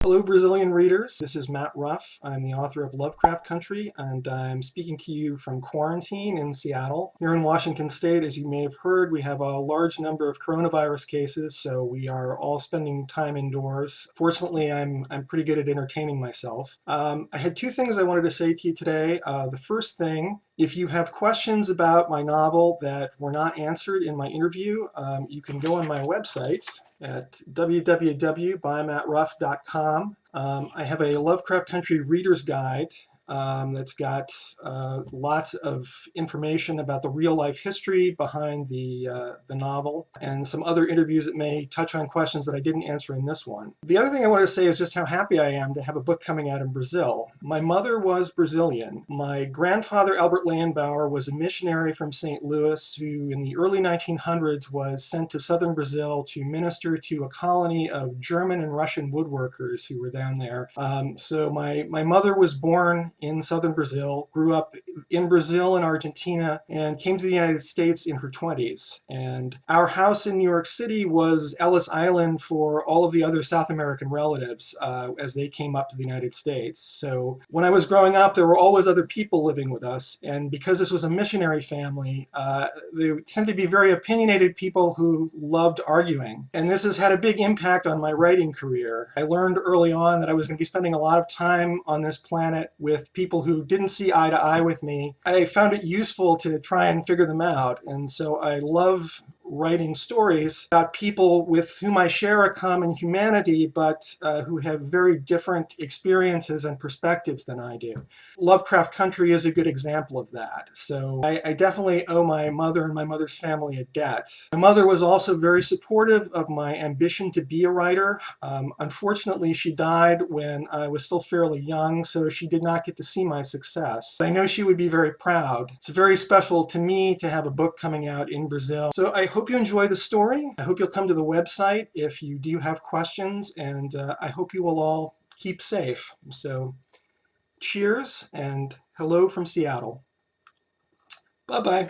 Hello Brazilian readers, this is Matt Ruff. I'm the author of Lovecraft Country, and I'm speaking to you from quarantine in Seattle. Here in Washington State, as you may have heard, we have a large number of coronavirus cases, so we are all spending time indoors. Fortunately, I'm pretty good at entertaining myself. I had two things I wanted to say to you today. The first thing, if you have questions about my novel that were not answered in my interview, you can go on my website at www.bymatruff.com. I have a Lovecraft Country Reader's Guide that's got lots of information about the real-life history behind the novel and some other interviews that may touch on questions that I didn't answer in this one. The other thing I want to say is just how happy I am to have a book coming out in Brazil. My mother was Brazilian. My grandfather, Albert Landbauer, was a missionary from St. Louis who in the early 1900s was sent to southern Brazil to minister to a colony of German and Russian woodworkers who were down there. So my mother was born in southern Brazil, grew up in Brazil and Argentina, and came to the United States in her 20s. And our house in New York City was Ellis Island for all of the other South American relatives as they came up to the United States. So when I was growing up, there were always other people living with us. And because this was a missionary family, they tend to be very opinionated people who loved arguing. And this has had a big impact on my writing career. I learned early on that I was going to be spending a lot of time on this planet with people who didn't see eye to eye with me. I found it useful to try and figure them out. And so I love writing stories about people with whom I share a common humanity, but who have very different experiences and perspectives than I do. Lovecraft Country is a good example of that. So I definitely owe my mother and my mother's family a debt. My mother was also very supportive of my ambition to be a writer. Unfortunately, she died when I was still fairly young, so she did not get to see my success. I know she would be very proud. It's very special to me to have a book coming out in Brazil. So I hope you enjoy the story. I hope you'll come to the website if you do have questions, and I hope you will all keep safe. So cheers and hello from Seattle. Bye-bye.